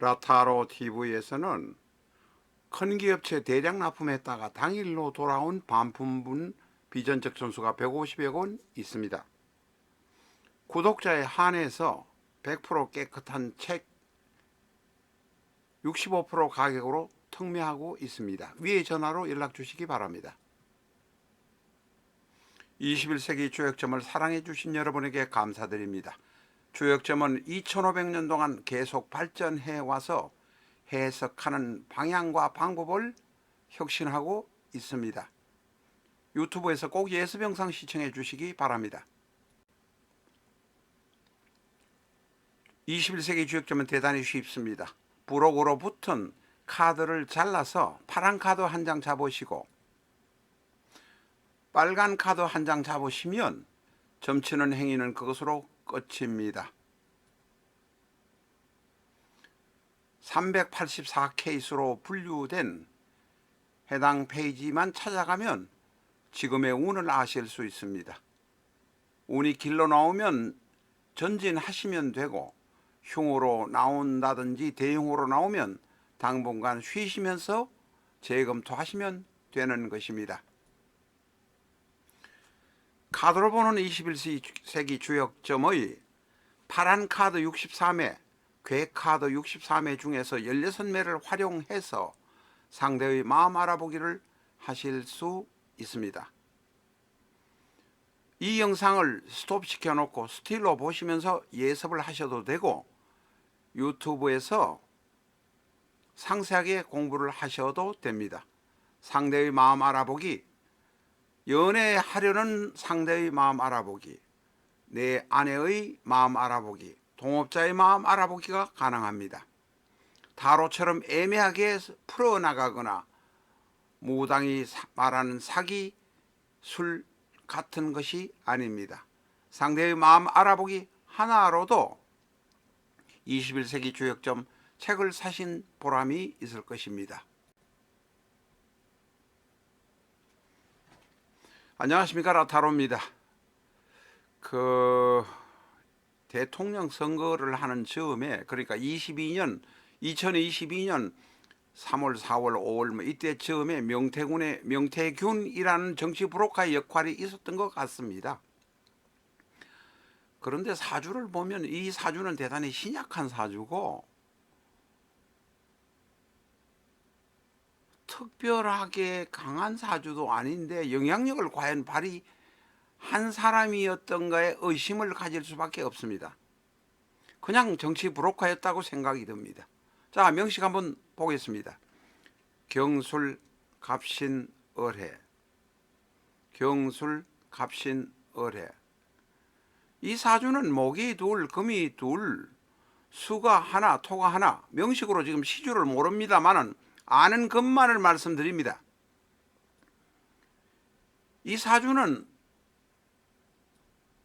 라타로 TV에서는 큰 기업체 대량 납품했다가 당일로 돌아온 반품분 비전적 점수가 150여 건 있습니다. 구독자에 한해서 100% 깨끗한 책 65% 가격으로 특매하고 있습니다. 위의 전화로 연락 주시기 바랍니다. 21세기 주역점을 사랑해 주신 여러분에게 감사드립니다. 주역점은 2500년 동안 계속 발전해 와서 해석하는 방향과 방법을 혁신하고 있습니다. 유튜브에서 꼭 예습 영상 시청해 주시기 바랍니다. 21세기 주역점은 대단히 쉽습니다. 부록으로 붙은 카드를 잘라서 파란 카드 한 장 잡으시고 빨간 카드 한 장 잡으시면 점치는 행위는 그것으로 끝입니다. 384케이스로 분류된 해당 페이지만 찾아가면 지금의 운을 아실 수 있습니다. 운이 길로 나오면 전진하시면 되고 흉으로 나온다든지 대흉으로 나오면 당분간 쉬시면서 재검토하시면 되는 것입니다. 카드로 보는 21세기 주역점의 파란 카드 63회, 괴카드 63회 중에서 16매를 활용해서 상대의 마음 알아보기를 하실 수 있습니다. 이 영상을 스톱시켜 놓고 스틸로 보시면서 예습을 하셔도 되고 유튜브에서 상세하게 공부를 하셔도 됩니다. 상대의 마음 알아보기, 연애하려는 상대의 마음 알아보기, 내 아내의 마음 알아보기, 동업자의 마음 알아보기가 가능합니다. 타로처럼 애매하게 풀어나가거나 무당이 말하는 사기, 술 같은 것이 아닙니다. 상대의 마음 알아보기 하나로도 21세기 주역점 책을 사신 보람이 있을 것입니다. 안녕하십니까, 라타로입니다. 대통령 선거를 하는 즈음에, 그러니까 2022년 3월, 4월, 5월 이때 즈음에 명태균이라는 정치 브로커의 역할이 있었던 것 같습니다. 그런데 사주를 보면 이 사주는 대단히 신약한 사주고 특별하게 강한 사주도 아닌데 영향력을 과연 발휘한 사람이었던가에 의심을 가질 수밖에 없습니다. 그냥 정치 브로커였다고 생각이 듭니다. 자, 명식 한번 보겠습니다. 경술, 갑신, 을해. 경술, 갑신, 을해. 이 사주는 목이 둘, 금이 둘, 수가 하나, 토가 하나. 명식으로 지금 시주를 모릅니다만은 아는 것만을 말씀드립니다. 이 사주는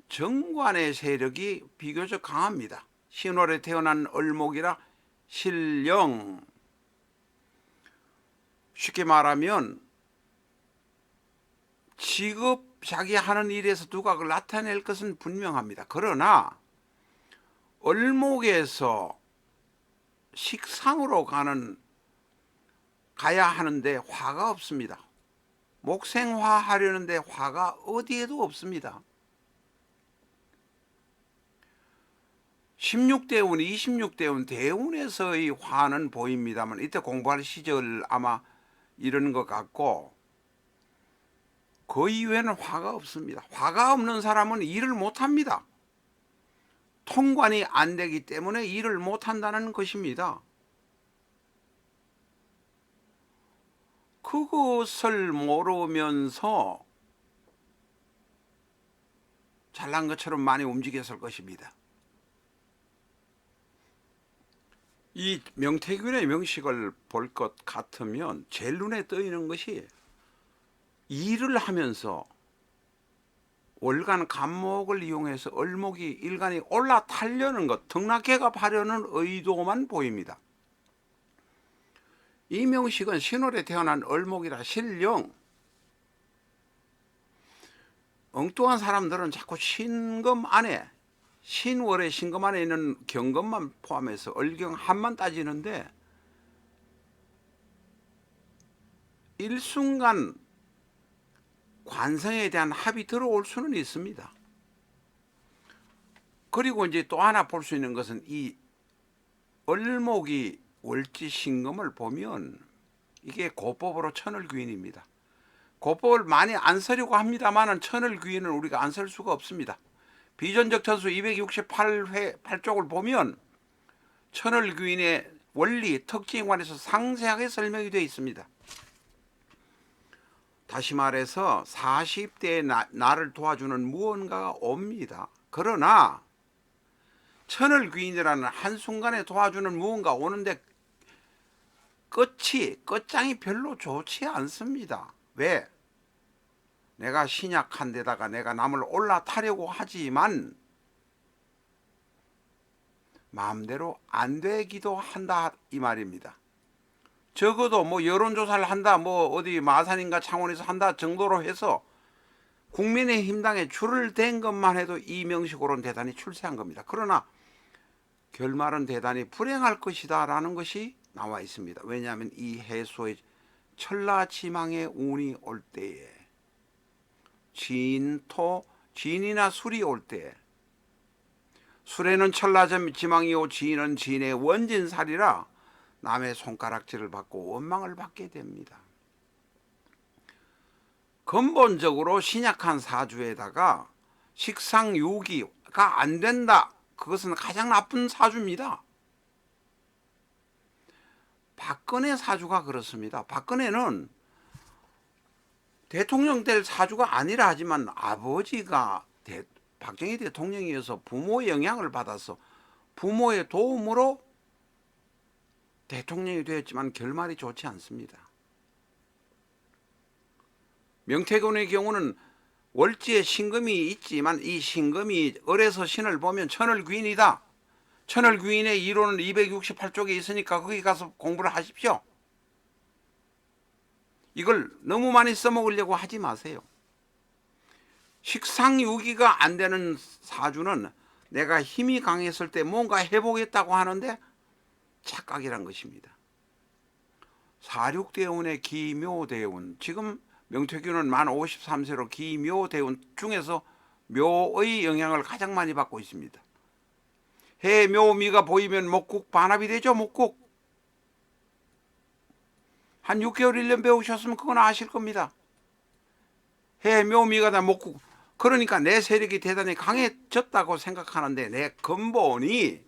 정관의 세력이 비교적 강합니다. 신월에 태어난 을목이라 신령. 쉽게 말하면 자기 하는 일에서 두각을 나타낼 것은 분명합니다. 그러나 을목에서 식상으로 가야 하는데 화가 없습니다. 목생화 하려는데 화가 어디에도 없습니다. 16대운, 26대운 대운에서의 화는 보입니다만 이때 공부할 시절 아마 이런 것 같고 그 이후에는 화가 없습니다. 화가 없는 사람은 일을 못합니다. 통관이 안 되기 때문에 일을 못한다는 것입니다. 그것을 모르면서 잘난 것처럼 많이 움직였을 것입니다. 이 명태균의 명식을 볼 것 같으면 제일 눈에 떠있는 것이 일을 하면서 월간 간목을 이용해서 을목이 일간이 올라타려는 것, 등락해가하려는 의도만 보입니다. 이 명식은 신월에 태어난 을목이라 신령. 엉뚱한 사람들은 자꾸 신금 안에 신월의 신금 안에 있는 경금만 포함해서 얼경 한만 따지는데 일순간 관성에 대한 합이 들어올 수는 있습니다. 그리고 이제 또 하나 볼 수 있는 것은 이 을목이 월지 신금을 보면 이게 고법으로 천을귀인입니다. 고법을 많이 안 쓰려고 합니다만 천을귀인은 우리가 안 쓸 수가 없습니다. 비전적 천수 268회 8쪽을 보면 천을귀인의 원리, 특징에 관해서 상세하게 설명이 되어 있습니다. 다시 말해서 40대의 나를 도와주는 무언가가 옵니다. 그러나 천을귀인이라는 한순간에 도와주는 무언가 오는데 끝장이 별로 좋지 않습니다. 왜? 내가 신약한 데다가 내가 남을 올라타려고 하지만 마음대로 안 되기도 한다 이 말입니다. 적어도 뭐 여론조사를 한다, 뭐 어디 마산인가 창원에서 한다 정도로 해서 국민의힘당에 줄을 댄 것만 해도 이명식으로는 대단히 출세한 겁니다. 그러나 결말은 대단히 불행할 것이다 라는 것이 나와 있습니다. 왜냐하면 이 해소의 천라지망의 운이 올 때에 진이나 술이 올 때에 술에는 천라지망이요 진은 진의 원진살이라 남의 손가락질을 받고 원망을 받게 됩니다. 근본적으로 신약한 사주에다가 식상유기가 안 된다. 그것은 가장 나쁜 사주입니다. 박근혜 사주가 그렇습니다. 박근혜는 대통령 될 사주가 아니라 하지만 아버지가 박정희 대통령이어서 부모의 영향을 받아서 부모의 도움으로 대통령이 되었지만 결말이 좋지 않습니다. 명태균의 경우는 월지에 신금이 있지만 이 신금이 을에서 신을 보면 천을귀인이다. 천을귀인의 이론은 268쪽에 있으니까 거기 가서 공부를 하십시오. 이걸 너무 많이 써먹으려고 하지 마세요. 식상유기가 안 되는 사주는 내가 힘이 강했을 때 뭔가 해보겠다고 하는데 착각이란 것입니다. 사륙대운의 기묘대운, 지금 명태균은 만 53세로 기묘대운 중에서 묘의 영향을 가장 많이 받고 있습니다. 해묘미가 보이면 목국 반합이 되죠. 목국 한 6개월 1년 배우셨으면 그건 아실 겁니다. 해묘미가 다 목국, 그러니까 내 세력이 대단히 강해졌다고 생각하는데 내 근본이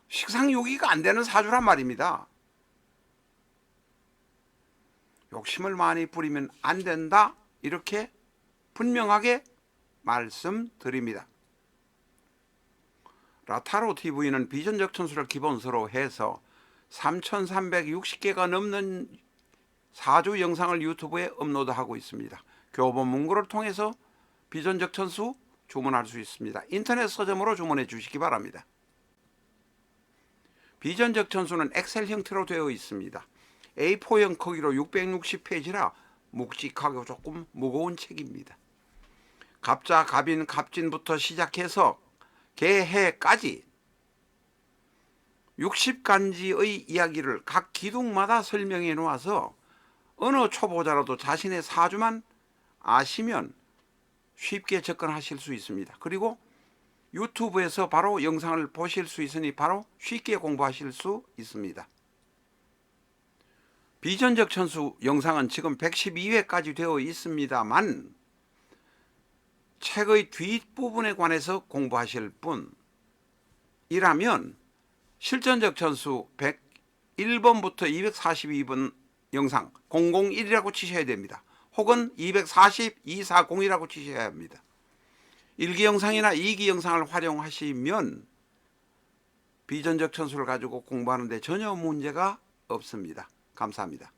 식상유기가 안 되는 사주란 말입니다. 욕심을 많이 부리면 안 된다 이렇게 분명하게 말씀드립니다. 라타로TV는 비전적 천수를 기본서로 해서 3,360개가 넘는 사주 영상을 유튜브에 업로드하고 있습니다. 교본 문구를 통해서 비전적 천수 주문할 수 있습니다. 인터넷 서점으로 주문해 주시기 바랍니다. 비전적 천수는 엑셀 형태로 되어 있습니다. A4형 크기로 660페이지라 묵직하고 조금 무거운 책입니다. 갑자, 갑인, 갑진부터 시작해서 개해까지 60간지의 이야기를 각 기둥마다 설명해 놓아서 어느 초보자라도 자신의 사주만 아시면 쉽게 접근하실 수 있습니다. 그리고 유튜브에서 바로 영상을 보실 수 있으니 바로 쉽게 공부하실 수 있습니다. 비전적 천수 영상은 지금 112회까지 되어 있습니다만 책의 뒷부분에 관해서 공부하실 분이라면 실전적 천수 101번부터 242번 영상 001이라고 치셔야 됩니다. 혹은 240-240이라고 치셔야 합니다. 1기 영상이나 2기 영상을 활용하시면 비전적 천수를 가지고 공부하는데 전혀 문제가 없습니다. 감사합니다.